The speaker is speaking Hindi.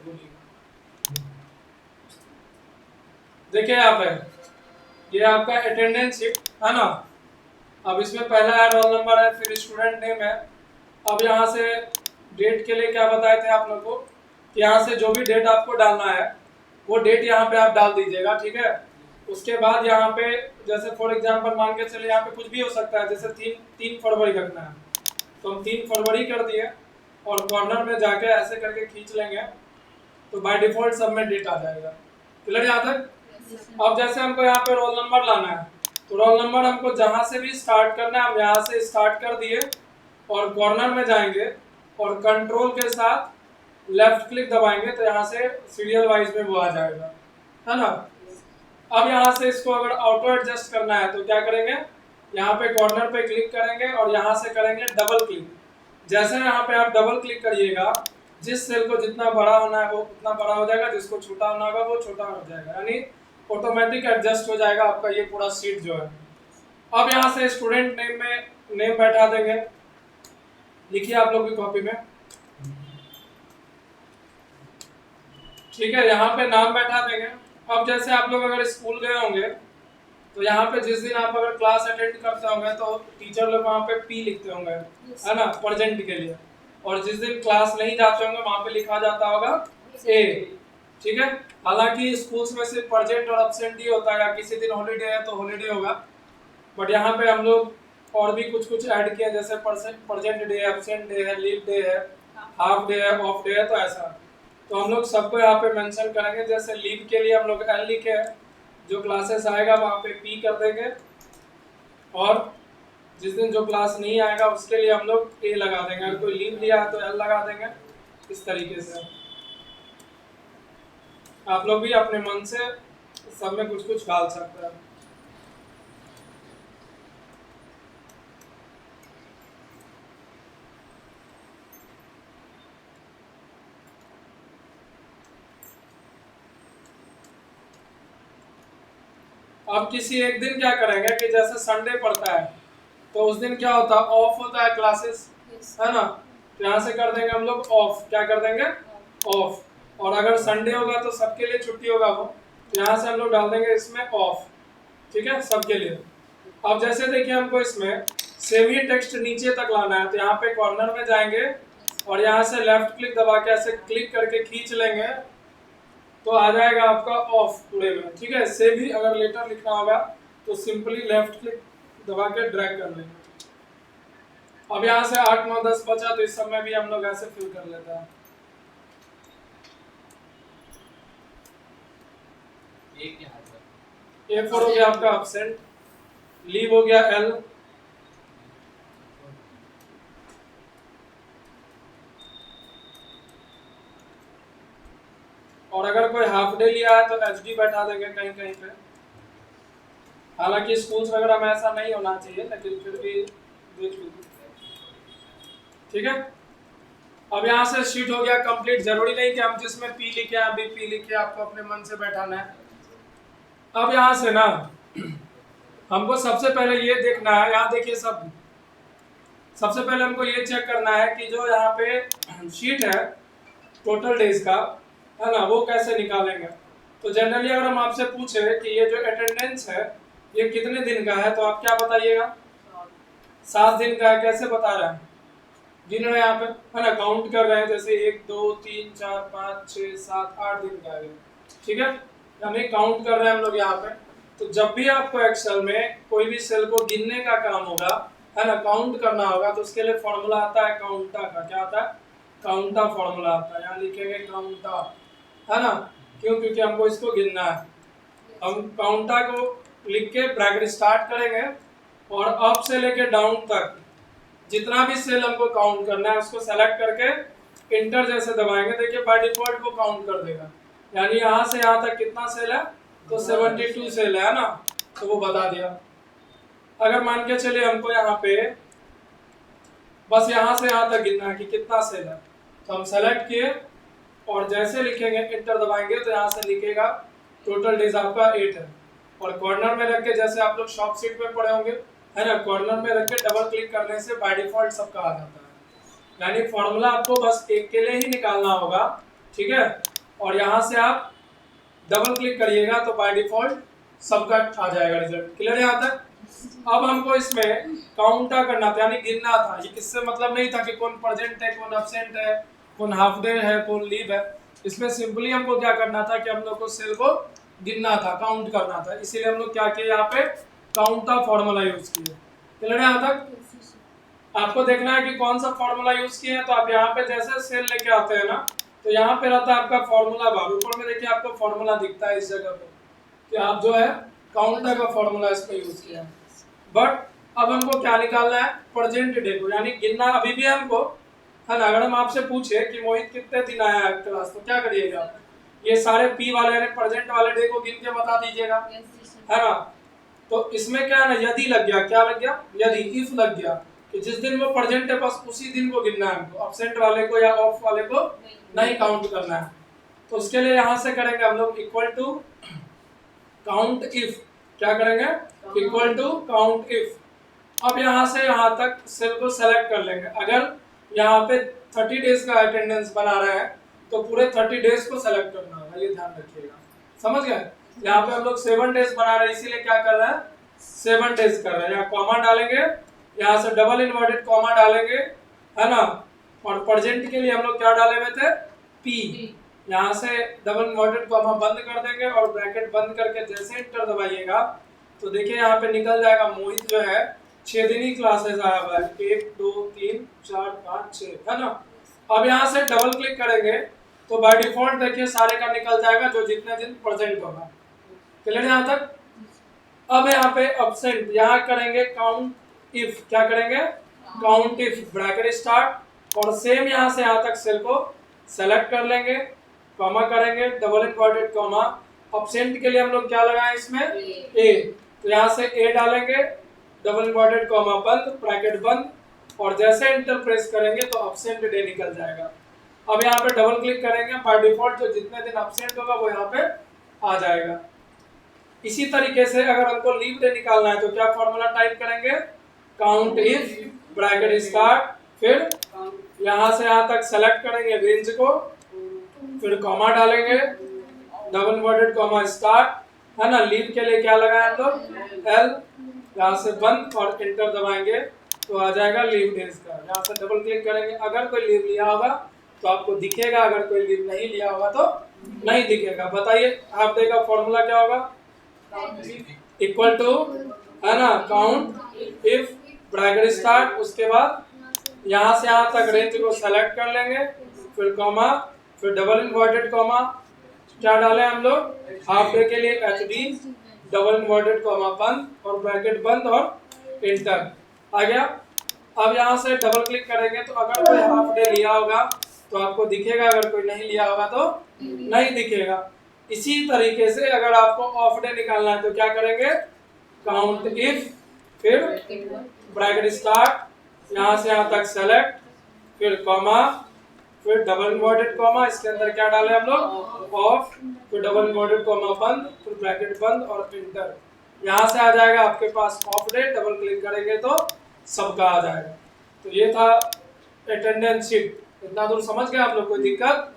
बोलिए। देखिए यहाँ पे ये आपका अटेंडेंस शीट है ना। अब इसमें पहला है रोल नंबर है, फिर स्टूडेंट नेम है। अब यहाँ से डेट के लिए क्या बताए थे आप लोग को कि यहाँ से जो भी डेट आपको डालना है वो डेट यहाँ पे आप डाल दीजिएगा, ठीक है। उसके बाद यहाँ पे जैसे फॉर एग्जांपल मान के चले यहाँ पे कुछ भी हो सकता है, जैसे 3 फरवरी रखना है तो हम 3 फरवरी कर दिए और कॉर्नर में जाके ऐसे करके खींच लेंगे तो बाय डिफॉल्ट सब में डेट आ जाएगा। क्लियर यहाँ तक? अब जैसे हमको यहाँ पे रोल नंबर लाना है तो रोल नंबर हमको जहां से भी स्टार्ट करना है हम यहाँ से स्टार्ट कर दिए और कॉर्नर में जाएंगे और कंट्रोल के साथ लेफ्ट क्लिक दबाएंगे तो यहाँ से सीरियल वाइज में वो आ जाएगा, है ना। अब यहाँ से इसको अगर ऑटो एडजस्ट करना है तो क्या करेंगे, यहाँ पे कॉर्नर पे क्लिक करेंगे और यहाँ से करेंगे डबल क्लिक। जैसे यहाँ पे आप डबल क्लिक करिएगा जिस सेल को जितना बड़ा होना है वो उतना बड़ा हो जाएगा, जिसको छोटा होना होगा वो छोटा हो जाएगा, यानी ऑटोमेटिक एडजस्ट हो जाएगा आपका ये पूरा शीट जो है। अब यहाँ से स्टूडेंट नेम में नेम बैठा देंगे, लिखिए आप लोग की कॉपी में, ठीक है। यहाँ पे नाम बैठा देंगे। अब जैसे आप लोग अगर स्कूल गए होंगे तो यहाँ पे जिस दिन आप अगर क्लास अटेंड करते होंगे तो टीचर लोग वहाँ पे पी लिखते होंगे, है ना, प्रेजेंट के लिए। और जिस दिन क्लास नहीं जाते होंगे वहाँ पे लिखा जाता होगा ए, ठीक है। हालांकि स्कूल्स में सिर्फ प्रेजेंट और एब्सेंट ही होता है, या किसी दिन हॉलीडे है तो हॉलीडे होगा। बट यहाँ पे हम लोग और भी कुछ ऐड किए, जैसे प्रेजेंट डे, एब्सेंट डे है, लीव डे है, हाफ डे है, ऑफ डे है, तो ऐसा तो हम लोग सबको यहाँ पे मेंशन करेंगे। जैसे लीव के लिए हम लोग एल लिखे हैं, जो क्लासेस आएगा वहाँ पे पी कर देंगे, और जिस दिन जो क्लास नहीं आएगा उसके लिए हम लोग ए लगा देंगे। अगर कोई लीव लिया है तो एल लगा देंगे। इस तरीके से आप लोग भी अपने मन से सब में कुछ डाल सकते हैं। अब किसी एक दिन क्या करेंगे कि जैसे संडे पड़ता है तो उस दिन क्या होता है, ऑफ होता है क्लासेस, है ना। तो यहाँ से कर देंगे हम लोग ऑफ, क्या कर देंगे, ऑफ। और अगर संडे होगा तो सबके लिए छुट्टी होगा वो, तो यहाँ से हम लोग डाल देंगे इसमें ऑफ, ठीक है, सबके लिए। अब जैसे देखिए हमको इसमें सेव ही टेक्स्ट नीचे तक लाना है तो यहाँ पे कॉर्नर में जाएंगे और यहाँ से लेफ्ट क्लिक दबा के ऐसे क्लिक करके खींच लेंगे तो आ जाएगा आपका ऑफ पूरे में, ठीक है। सेव ही अगर लेटर लिखना होगा तो सिंपली लेफ्ट क्लिक दबा के ड्रैग कर लेंगे। अब यहाँ से 8, 9, 10 बचा तो इस सब में भी हम लोग ऐसे फिल कर लेते हैं। A4 हो गया आपका एब्सेंट, लीव हो गया एल, और अगर कोई हाफ डे लिया है तो एचडी बैठा देंगे कहीं कहीं पे। हालांकि स्कूल्स वगैरह में ऐसा नहीं होना चाहिए लेकिन फिर भी देख लीजिए, ठीक है। अब यहाँ से शीट हो गया कंप्लीट। जरूरी नहीं कि हम जिसमें पी लिखे अभी पी लिखे, आपको अपने मन से बैठाना है। अब यहाँ से ना हमको सबसे पहले ये देखना है, यहाँ देखिए सबसे पहले हमको ये चेक करना है कि जो यहाँ पे शीट है टोटल डेज का, है ना, वो कैसे निकालेंगे। तो जनरली अगर हम आपसे पूछे कि ये जो अटेंडेंस है ये कितने दिन का है तो आप क्या बताइएगा, 7 दिन का है। कैसे बता रहे हैं, गिन रहे हैं यहाँ पे, है ना, काउंट कर रहे हैं, जैसे 1, 2, 3, 4, 5, 6, 7, 8 दिन का है, ठीक है, यानी काउंट कर रहे हैं हम लोग यहाँ पे। तो जब भी आपको एक्सेल में कोई भी सेल को गिनने का काम होगा, है ना, काउंट करना होगा, तो उसके लिए फॉर्मूला आता है काउंटा का। क्या आता है, काउंटा फॉर्मूला आता है। यहाँ लिखेंगे काउंटा, है ना, क्यों, क्योंकि हमको इसको गिनना है। हम काउंटा को लिख के ब्रैकेट स्टार्ट करेंगे और अप से लेके डाउन तक जितना भी सेल हमको काउंट करना है उसको सेलेक्ट करके इंटर जैसे दबाएंगे, देखिए बाय डिफॉल्ट वो काउंट कर देगा। यानी यहाँ से यहाँ तक कितना सेल है तो 72 सेल है ना, तो वो बता दिया। अगर मान के चलिए हमको यहाँ पे बस यहाँ से यहाँ तक गिनना है कि कितना सेल है, तो हम सेलेक्ट किए और जैसे लिखेंगे इंटर दबाएंगे तो यहाँ से लिखेगा टोटल डेज आपका 8 है। और कॉर्नर में रख के, जैसे आप लोग शॉप सीट में पढ़े होंगे, है ना, कॉर्नर में रख के डबल क्लिक करने से बाय डिफॉल्ट सबका आ जाता है। यानी फॉर्मूला आपको बस एक के लिए ही निकालना होगा, ठीक है। और यहाँ से आप डबल क्लिक करिएगा तो बाय डिफॉल्ट सबका आ जाएगा रिजल्ट। क्लियर है यहाँ तक? अब हमको इसमें काउंटा करना था, यानी गिनना था। ये किससे मतलब नहीं था कि कौन प्रेजेंट है, कौन एब्सेंट है, कौन हाफ डे है, कौन लीव है। इसमें सिंपली हमको क्या करना था कि हम लोग को सेल को गिनना था, काउंट करना था। इसीलिए हम लोग क्या किए, यहाँ पे काउंट का फॉर्मूला यूज किए। क्लियर है यहाँ तक? आपको देखना है कि कौन सा फॉर्मूला यूज किए हैं। तो आप यहाँ पे जैसे सेल लेके आते हैं ना, तो यहाँ पे रहता है आपका फॉर्मूला बार। ऊपर में देखिए आपको फॉर्मूला दिखता है इस जगह पे कि आप जो है काउंटर का फॉर्मूला इसमें यूज किया है। बट अब हमको क्या निकालना है, प्रेजेंट डे को, यानी गिनना अभी भी हमको है ना। अगर हम आपसे पूछे कि मोहित कितने दिन आया है क्लास, तो क्या करिएगा, ये सारे पी वाले यानी प्रेजेंट वाले डे को गिन के बता दीजिएगा, है ना। तो इसमें क्या है ना, यदि लग गया, क्या लग गया, यदि, इफ लग गया कि जिस दिन वो प्रेजेंट है बस उसी दिन को गिनना है हमको, एब्सेंट वाले को या ऑफ वाले को नहीं काउंट करना है। तो उसके लिए यहाँ से करेंगे हम लोग इक्वल टू काउंट इफ। क्या करेंगे, इक्वल टू काउंट इफ। अब यहाँ से यहाँ तक सेल को सेलेक्ट कर लेंगे। अगर यहाँ पे 30 डेज का अटेंडेंस बना रहे हैं तो पूरे 30 डेज को सेलेक्ट करना होगा, ये ध्यान रखिएगा। समझ गए? यहाँ पे हम लोग 7 डेज बना रहे हैं, इसीलिए क्या कर रहे हैं, 7 डेज कर रहे हैं। यहाँ कॉमा डालेंगे, यहाँ से डबल इन्वर्टेड कॉमा डालेंगे, है ना। और प्रेजेंट के लिए हम लोग क्या डाले हुए थे, पी। यहाँ से डबल इन्वर्टेड कॉमा बंद कर देंगे और ब्रैकेट बंद करके जैसे इंटर दबाइएगा तो देखिए यहाँ पे निकल जाएगा मोहित जो है 6 दिन ही क्लासेस आया हुआ है, 1 2 3 4 5 6, है ना। अब यहाँ से डबल क्लिक करेंगे तो बाय डिफॉल्ट देखिए सारे का निकल जाएगा जो जितने दिन प्रेजेंट होगा। क्लियर यहाँ तक? अब यहाँ पे एब्सेंट, यहाँ करेंगे काउंट इफ। क्या करेंगे, काउंट इफ, ब्रैकेट स्टार्ट और सेम यहाँ से यहाँ तक सेल को सेलेक्ट कर लेंगे, कॉमा करेंगे, डबल इन्वर्टेड कॉमा। एब्सेंट के लिए हम लोग क्या लगाएं इसमें, ए। तो यहाँ से ए डालेंगे, डबल इन्वर्टेड कॉमा बंद, ब्रैकेट बंद और जैसे इंटर प्रेस करेंगे तो एब्सेंट डे निकल जाएगा। अब यहाँ पे डबल क्लिक करेंगे, बाय डिफॉल्ट जो जितने दिन एब्सेंट होगा वो यहाँ पे आ जाएगा। इसी तरीके से अगर हमको लीव डे निकालना है तो क्या फॉर्मूला टाइप करेंगे, काउंट इफ, ब्रैकेट स्टार्ट, फिर यहाँ से यहाँ तक सेलेक्ट करेंगे रेंज को, फिर कॉमा डालेंगे, डबल इन्वर्टेड कॉमा स्टार्ट, है ना। लीव के लिए क्या लगाए हम लोग, एल, यहाँ से बंद और इंटर दबाएंगे तो आ जाएगा लीव डेज का। यहाँ से डबल क्लिक करेंगे, अगर कोई लीव लिया होगा तो आपको दिखेगा, अगर कोई लीव नहीं लिया होगा तो नहीं दिखेगा। बताइए हाफ डे का फॉर्मूला क्या होगा, इक्वल टू, है ना, काउंट इफ, ब्रैकेट स्टार्ट, उसके बाद यहाँ से यहाँ तक रेंज को सेलेक्ट कर लेंगे, फिर कॉमा, फिर डबल इन्वर्टेड कॉमा, क्या डाले हम लोग, हाफ डे के लिए H D, double inverted comma बंद और ब्रैकेट बंद और इंटर आ गया। अब यहाँ से डबल क्लिक करेंगे तो अगर कोई हाफ डे लिया होगा तो आपको दिखेगा, अगर कोई नहीं लिया होगा तो नहीं दिखेगा। इसी तरीके से अगर आपको ऑफ डे निकालना है तो क्या करेंगे, काउंट इफ, फिर ब्रैकेट स्टार्ट, यहाँ से यहाँ तक सेलेक्ट, फिर कॉमा, फिर डबल इन्वर्टेड कॉमा, इसके अंदर क्या डाले हम लोग, ऑफ, फिर डबल इन्वर्टेड कॉमा बंद, फिर ब्रैकेट बंद और इंटर। यहाँ से आ जाएगा आपके पास ऑफ डे, डबल क्लिक करेंगे तो सबका आ जाएगा। तो ये था अटेंडेंस शीट। इतना दूर समझ गए आप लोग, कोई दिक्कत?